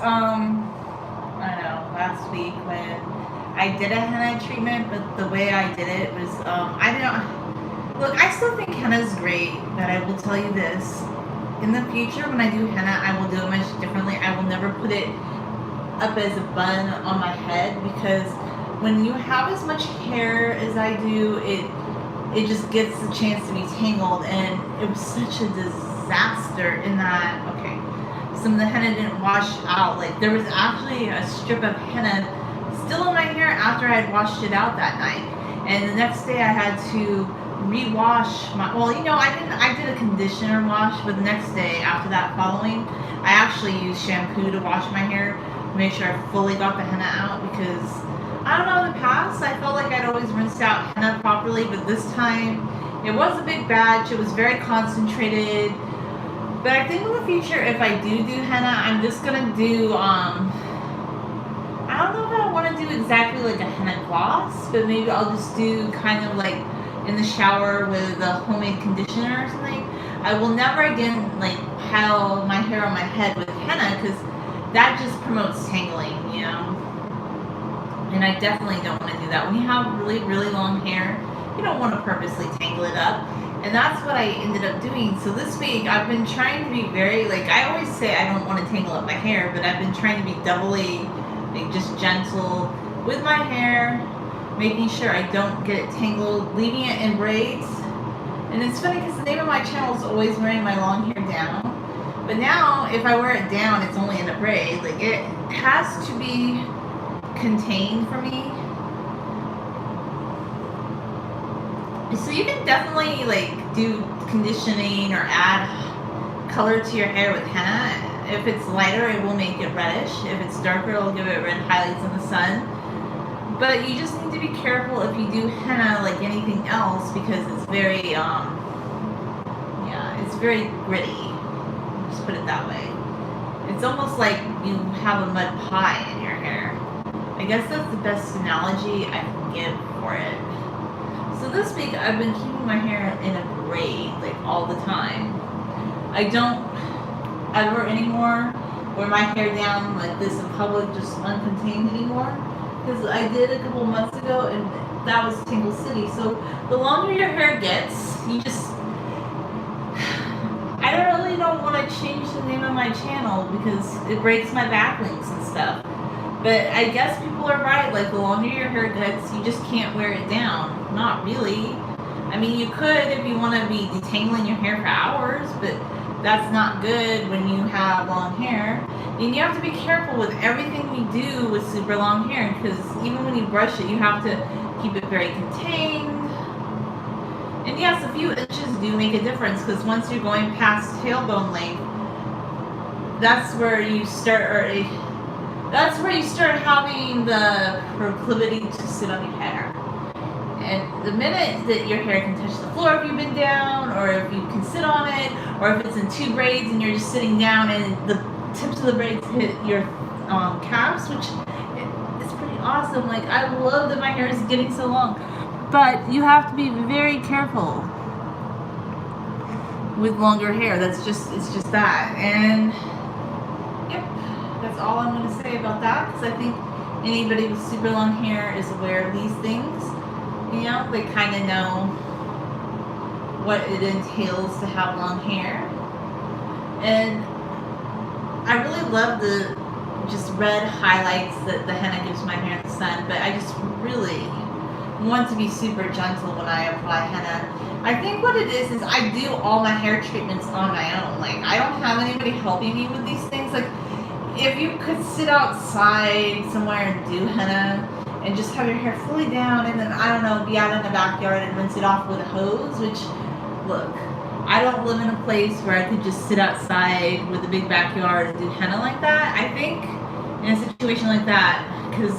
I don't know, last week when I did a henna treatment, but the way I did it was, I didn't, look, I still think henna's great, but I will tell you this. In the future, when I do henna, I will do it much differently. I will never put it up as a bun on my head, because when you have as much hair as I do, it just gets the chance to be tangled, and it was such a disaster in that, okay, some of the henna didn't wash out. Like, there was actually a strip of henna still in my hair after I had washed it out that night, and the next day I had to rewash my, well, you know, I did a conditioner wash, but the next day after that following, I actually used shampoo to wash my hair to make sure I fully got the henna out, because I don't know, in the past I felt like I'd always rinsed out henna properly, but this time it was a big batch, it was very concentrated. But I think in the future, if I do henna, I'm just gonna do, I don't know if I want to do exactly like a henna gloss, but maybe I'll just do kind of like in the shower with a homemade conditioner or something. I will never again like pile my hair on my head with henna, because that just promotes tangling, you know? And I definitely don't want to do that. When you have really, really long hair, you don't want to purposely tangle it up. And that's what I ended up doing. So this week, I've been trying to be very, like, I always say I don't want to tangle up my hair, but I've been trying to be doubly, like, just gentle with my hair, making sure I don't get it tangled, leaving it in braids. And it's funny because the name of my channel is always wearing my long hair down. But now, if I wear it down, it's only in a braid. Like, it has to be contained for me. So you can definitely like do conditioning or add color to your hair with henna. If it's lighter, it will make it reddish. If it's darker, it'll give it red highlights in the sun. But you just need to be careful if you do henna like anything else, because it's very yeah, it's very gritty. Just put it that way. It's almost like you have a mud pie in your hair. I guess that's the best analogy I can give for it. So this week I've been keeping my hair in a braid like all the time. I don't ever anymore wear my hair down like this in public, just uncontained anymore, because I did a couple months ago and that was Tingle City. So the longer your hair gets, you just, I really don't want to change the name of my channel because it breaks my backlinks and stuff. But I guess people are right, like the longer your hair gets, you just can't wear it down. Not really. I mean, you could if you want to be detangling your hair for hours, but that's not good when you have long hair. And you have to be careful with everything you do with super long hair, because even when you brush it, you have to keep it very contained. And yes, a few inches do make a difference, because once you're going past tailbone length, that's where you start, having the proclivity to sit on your hair. And the minute that your hair can touch the floor if you've been down, or if you can sit on it, or if it's in two braids and you're just sitting down and the tips of the braids hit your calves, which is pretty awesome. Like, I love that my hair is getting so long. But you have to be very careful with longer hair. It's just that. And yep, that's all I'm going to say about that, because I think anybody with super long hair is aware of these things. You know, they kind of know what it entails to have long hair. And I really love the just red highlights that the henna gives my hair in the sun, but I just really want to be super gentle when I apply henna. I think what it is I do all my hair treatments on my own. Like, I don't have anybody helping me with these things. Like, if you could sit outside somewhere and do henna and just have your hair fully down, and then, I don't know, be out in the backyard and rinse it off with a hose, which, look, I don't live in a place where I could just sit outside with a big backyard and do henna like that. I think in a situation like that, because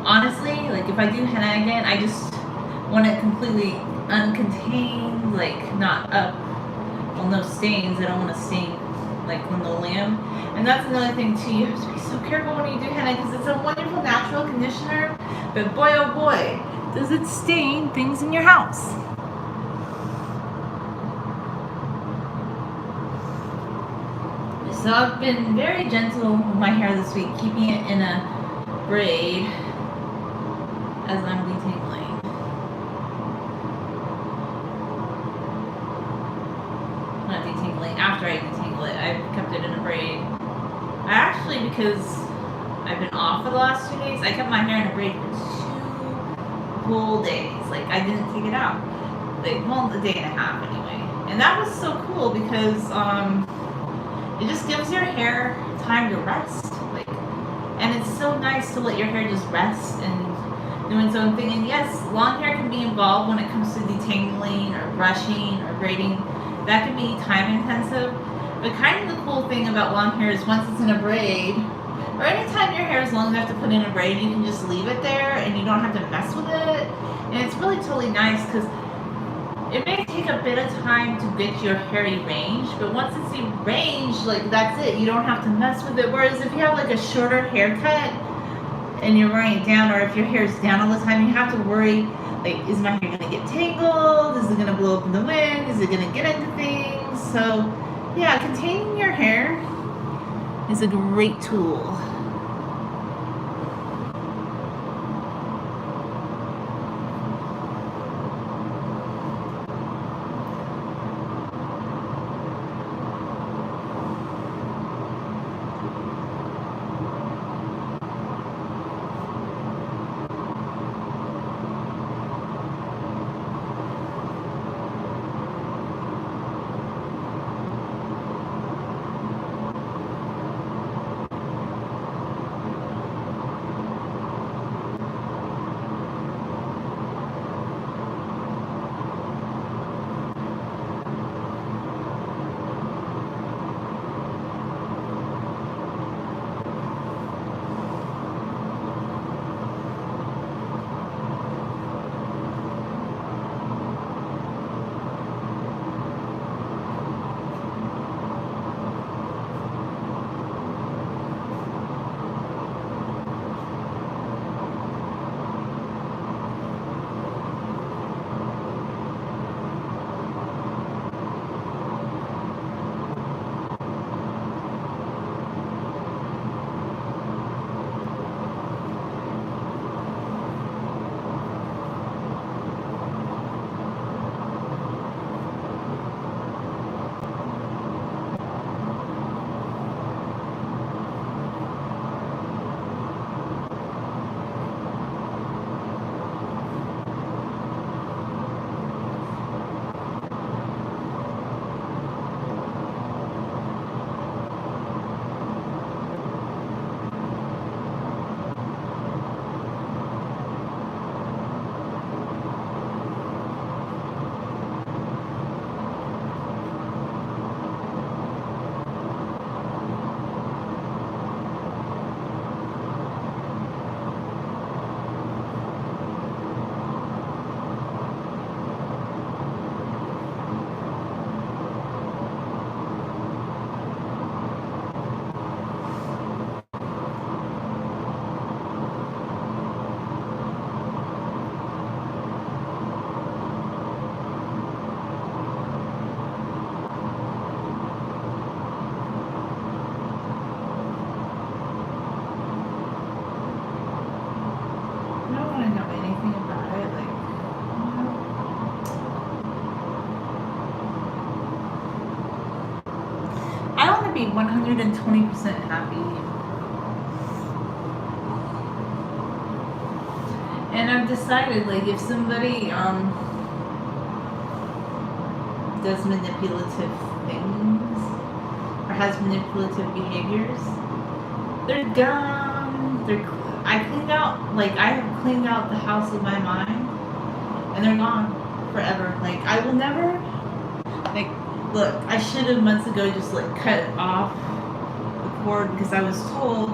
honestly, like, if I do henna again, I just want it completely uncontained, like, not up, well, no stains. I don't want to stain, like, linoleum. And that's another thing too, you have to be so careful when you do henna, because it's a wonderful natural conditioner, but boy oh boy, does it stain things in your house. So I've been very gentle with my hair this week, keeping it in a braid as I'm detangling. Not detangling, after I detangle it, I've kept it in a braid. I actually, because I've been off for the last 2 days, I kept my hair in a braid for 2 whole days. Like, I didn't take it out. Like, well, a day and a half anyway. And that was so cool because it just gives your hair time to rest. Like, and it's so nice to let your hair just rest and do its own thing. And yes, long hair can be involved when it comes to detangling or brushing or braiding. That can be time intensive. But kind of the cool thing about long hair is once it's in a braid, or anytime your hair is long enough to put in a braid, you can just leave it there and you don't have to mess with it. And it's really totally nice because it may take a bit of time to get your hair arranged, but once it's arranged, like, that's it. You don't have to mess with it. Whereas if you have like a shorter haircut and you're wearing it down, or if your hair is down all the time, you have to worry, like, is my hair gonna get tangled? Is it gonna blow up in the wind? Is it gonna get into things? So yeah, containing your hair is a great tool. Be 120% happy. And I've decided, like, if somebody does manipulative things or has manipulative behaviors, they're done. I cleaned out, like, I have cleaned out the house of my mind, and they're gone forever. Like, I will never, like, look, I should have months ago just, like, cut off the cord because I was told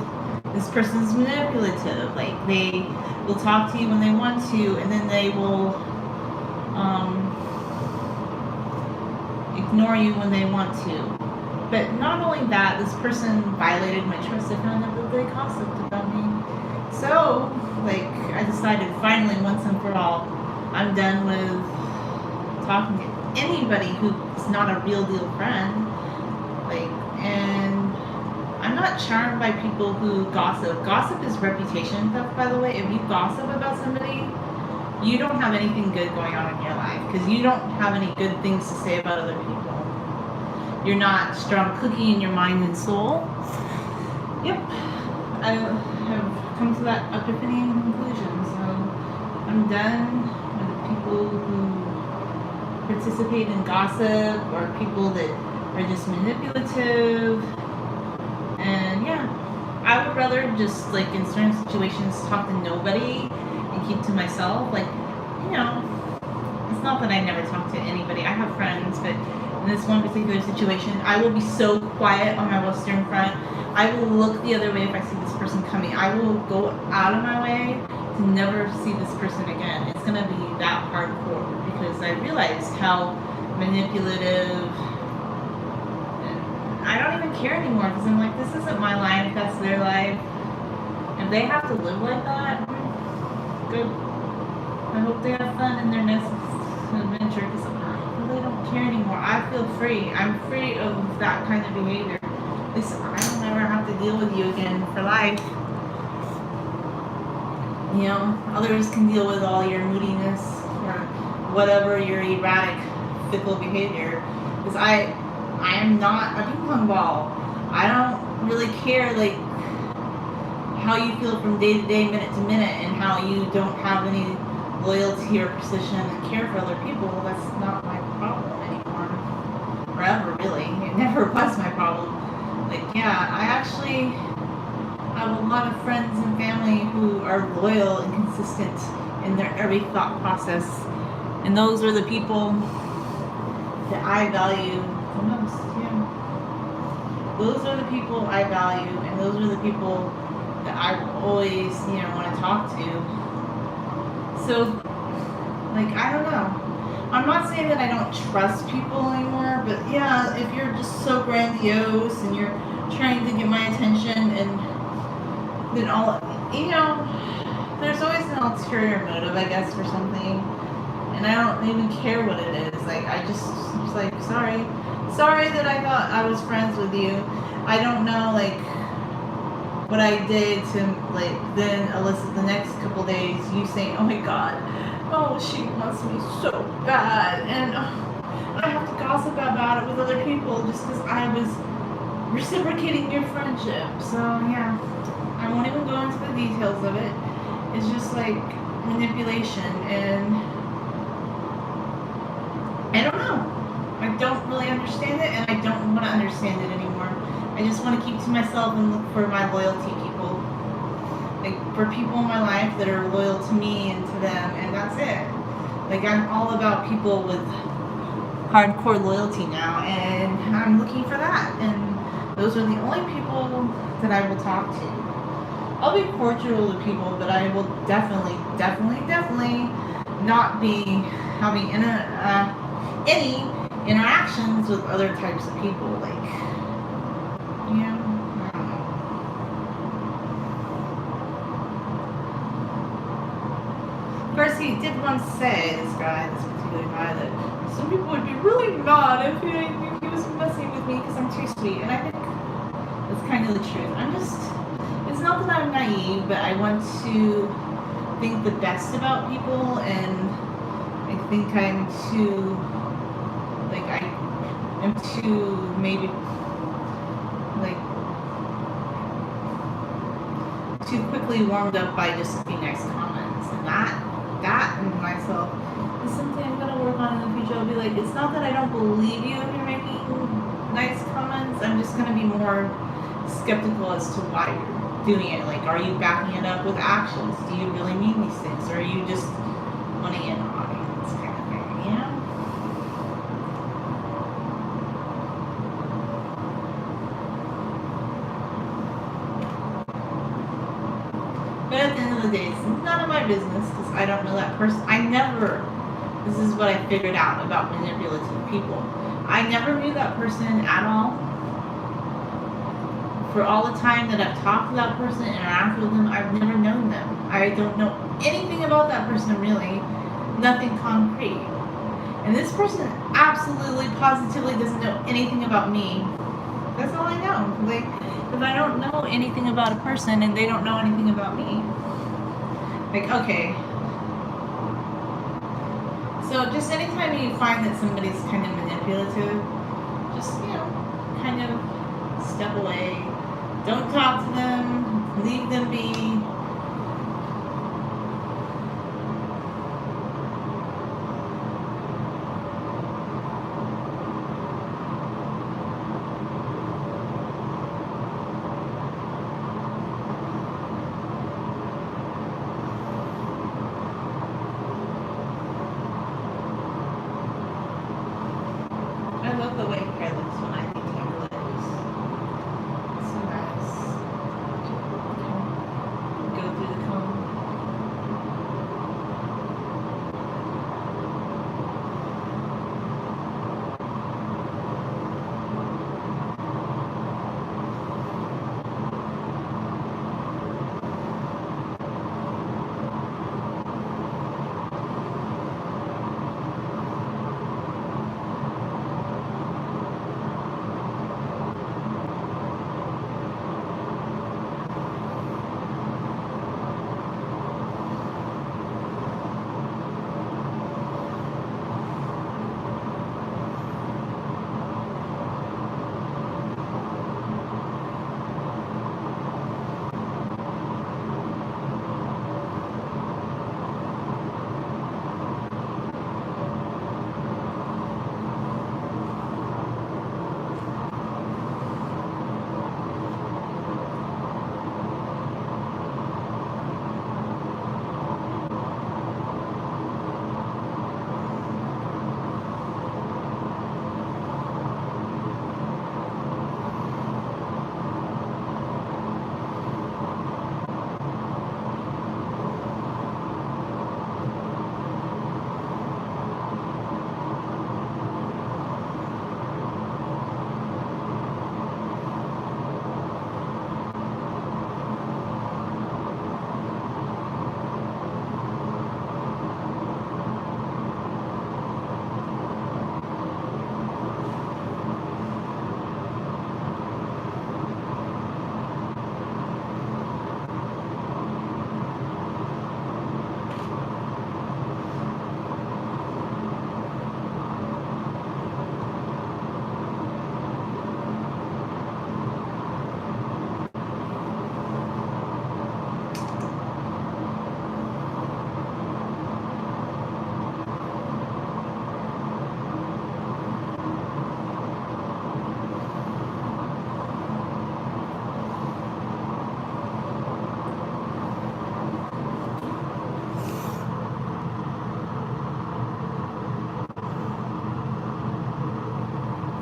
this person's manipulative. Like, they will talk to you when they want to, and then they will ignore you when they want to. But not only that, this person violated my trust. I found out that they gossiped about me. So, like, I decided finally, once and for all, I'm done with talking to anybody who's not a real deal friend. Like, and I'm not charmed by people who gossip. Gossip is reputation theft, by the way. If you gossip about somebody, you don't have anything good going on in your life because you don't have any good things to say about other people. You're not strong cookie in your mind and soul. Yep, I have come to that epiphany and conclusion. So I'm done with people who participate in gossip or people that are just manipulative. And yeah, I would rather just like in certain situations talk to nobody and keep to myself. Like, you know, it's not that I never talk to anybody. I have friends, but in this one particular situation, I will be so quiet on my western front. I will look the other way if I see this person coming. I will go out of my way to never see this person again. It's gonna be that hardcore because I realized how manipulative. I don't even care anymore because I'm like, this isn't my life, that's their life. If they have to live like that, good. I hope they have fun in their next adventure because I really don't care anymore. I feel free. I'm free of that kind of behavior. At least I don't ever have to deal with you again for life. You know, others can deal with all your moodiness or whatever your erratic, fickle behavior. Because I am not a ping pong ball. I don't really care like how you feel from day to day, minute to minute, and how you don't have any loyalty or precision and care for other people. That's not my problem anymore. Or ever really. It never was my problem. Like, yeah, I actually have a lot of friends and family who are loyal and consistent in their every thought process. And those are the people that I value the most, yeah. Those are the people I value, and those are the people that I always, want to talk to. So, like, I don't know. I'm not saying that I don't trust people anymore, but yeah, if you're just so grandiose and you're trying to get my attention and then there's always an ulterior motive, I guess, for something. And I don't even care what it is. Like, I just was like, sorry that I thought I was friends with you. I don't know, like, what I did to, like, then elicit the next couple days you saying, oh my god, oh, she wants me so bad, and I have to gossip about it with other people just because I was reciprocating your friendship. So, yeah, I won't even go into the details of it. It's just, like, manipulation, and I don't know. I don't really understand it, and I don't want to understand it anymore. I just want to keep to myself and look for my loyalty people. Like, for people in my life that are loyal to me and to them, and that's it. Like, I'm all about people with hardcore loyalty now, and I'm looking for that. And those are the only people that I will talk to. I'll be cordial to people, but I will definitely not be having any interactions with other types of people. Like, I don't know. Of course, he did once say, this particular guy, that some people would be really mad if he was messing with me because I'm too sweet. And I think that's kind of the truth. It's not that I'm naive, but I want to think the best about people, and I think I'm too, maybe, too quickly warmed up by just a few nice comments. And that in myself is something I'm going to work on in the future. I'll be like, it's not that I don't believe you if you're making nice comments. I'm just going to be more skeptical as to why you're doing it. Like, are you backing it up with actions? Do you really mean these things? Or are you just wanting an audience kind of thing, you know? But at the end of the day, it's none of my business because I don't know that person. This is what I figured out about manipulative people. I never knew that person at all. For all the time that I've talked to that person and interacted with them, I've never known them. I don't know anything about that person really. Nothing concrete. And this person absolutely, positively doesn't know anything about me. That's all I know. Like, if I don't know anything about a person and they don't know anything about me. Like, okay. So just anytime you find that somebody's kind of manipulative, just, kind of step away. Don't talk to them. Leave them be.